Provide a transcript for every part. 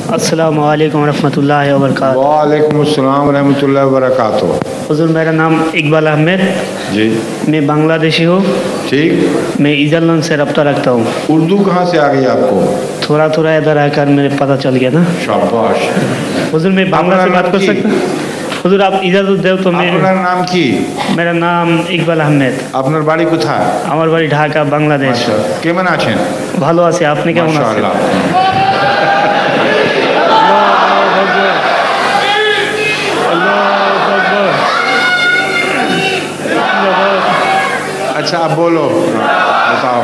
अस्सलामु अलैकुम रहमतुल्लाहि व बरकातहू। वालेकुम अस्सलाम रहमतुल्लाहि व बरकातहू। हुज़ूर, मेरा नाम इकबाल अहमद जी मैं बांग्लादेशी हूँ। ठीक। मैं इजरलैंड से रब्ता रखता हूँ। उर्दू कहाँ से आ गई आपको? थोड़ा थोड़ा इधर आकर मेरे पता चल गया ना। शाबाश। हुज़ूर, मैं बांग्ला से बात कर सकता हूँ? हुज़ूर, आप इजाज़त देव तो मैं। আপনার নাম কি? मेरा नाम इकबाल अहमद। আপনার বাড়ি কোথায়? আমার বাড়ি ঢাকা, বাংলাদেশ। কেমন আছেন? ভালো আছি, আপনি কেমন আছেন? মাশাআল্লাহ। अच्छा आप बोलो, बताओ।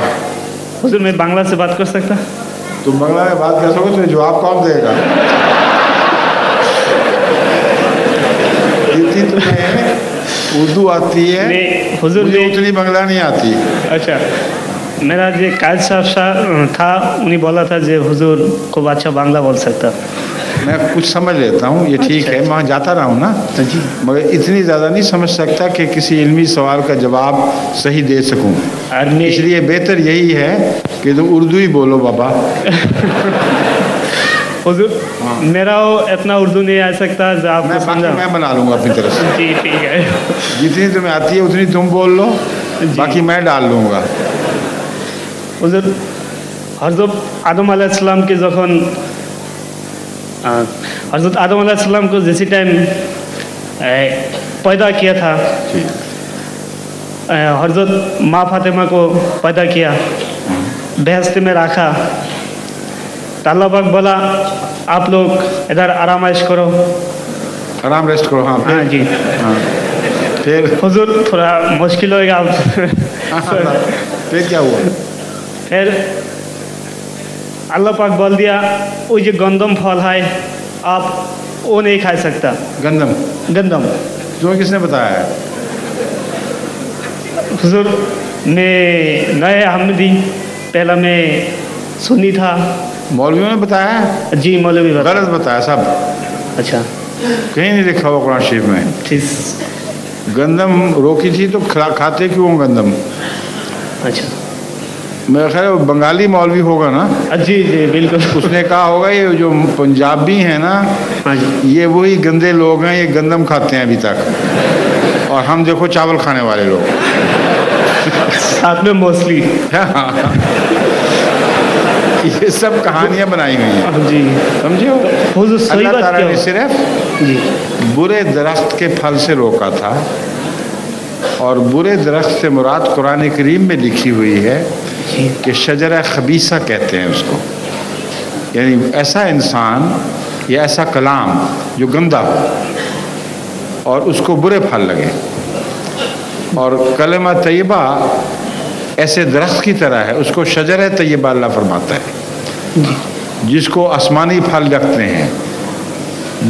हुज़ूर, मैं बांग्ला से बात कर सकता? तुम बांग्ला में बात कर सको तो जवाब कौन देगा? इतनी तुम्हें उर्दू आती है, हुज़ूर मुझे उतनी बांग्ला नहीं आती। अच्छा, मेरा जो कायद साहब था उन्हें बोला था जो हुज़ूर खूब अच्छा बांग्ला बोल सकता। मैं कुछ समझ लेता हूँ, ये ठीक है, मैं वहाँ जाता रहा हूँ ना जी, मगर इतनी ज़्यादा नहीं समझ सकता कि किसी इल्मी सवाल का जवाब सही दे सकूँ। इसलिए बेहतर यही है कि तुम उर्दू ही बोलो बाबा। हुज़ूर, मेरा इतना उर्दू नहीं आ सकता जो आप मैं बना लूँगा अपनी तरफ से। जी ठीक है, जितनी तुम्हें आती है उतनी तुम बोल लो, बाकी मैं डाल लूँगा। हुज़ूर, हज़रत आदम अलैहिस्सलाम के जखन हज़रत आदम अलैहिस्सलाम को जिस टाइम पैदा किया था, हज़रत माँ फातिमा को पैदा किया, बेहस्ती में रखा, तो अल्लाह पाक बोला आप लोग इधर आराम ऐश करो, आराम रेस्ट करो। हाँ हाँ जी। हाँ फिर हुज़ूर थोड़ा मुश्किल होगा आप। फिर क्या हुआ? फिर अल्लाह पाक बोल दिया वो जो गंदम फल है आप वो नहीं खा सकता। गंदम? गंदम तुम्हें किसने बताया है? हुज़ूर, मैं नए अहमदी, पहला मैं सुन्नी था। मौलवियों ने बताया? जी मौलवी बताया। गलत बताया सब। अच्छा, कहीं नहीं लिखा हुआ कुरान शरीफ में। ठीक। गंदम रोकी थी तो खाते क्यों गंदम? अच्छा, मेरा ख्याल है बंगाली मौलवी होगा ना? जी जी बिल्कुल। उसने कहा होगा ये जो पंजाबी हैं ना, ये वही गंदे लोग हैं, ये गंदम खाते हैं अभी तक, और हम देखो चावल खाने वाले लोग साथ में मोस्टली। ये सब कहानियां बनाई हुई हैं जी, समझे हो? अल्लाह ताला ने सिर्फ जी बुरे दरख्त के फल से रोका था, और बुरे दरख्त से मुराद कुरान करीम में लिखी हुई है कि शजरा खबीसा कहते हैं उसको, यानी ऐसा इंसान या ऐसा कलाम जो गंदा हो और उसको बुरे फल लगे, और कलमा तय्यबा ऐसे दरख्त की तरह है, उसको शजरा तय्यबा अल्लाह फरमाता है, जिसको आसमानी फल लगते हैं,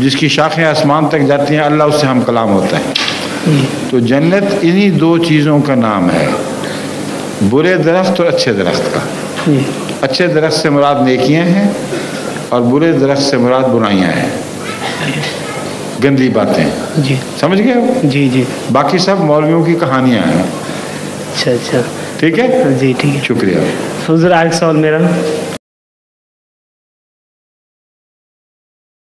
जिसकी शाखें आसमान तक जाती हैं, अल्लाह उससे हम कलाम होता है। तो जन्नत इन्हीं दो चीज़ों का नाम है, बुरे दरख्त और अच्छे दरख्त का। अच्छे दरख्त से मुराद नेकियां हैं और बुरे दरख्त से मुराद बुराइयां हैं, गंदी बातें। जी समझ गए हो? जी जी। बाकी सब मौलवियों की कहानियां हैं। अच्छा अच्छा, ठीक है जी, ठीक है, शुक्रिया। हुज़ूर, एक सवाल मेरा।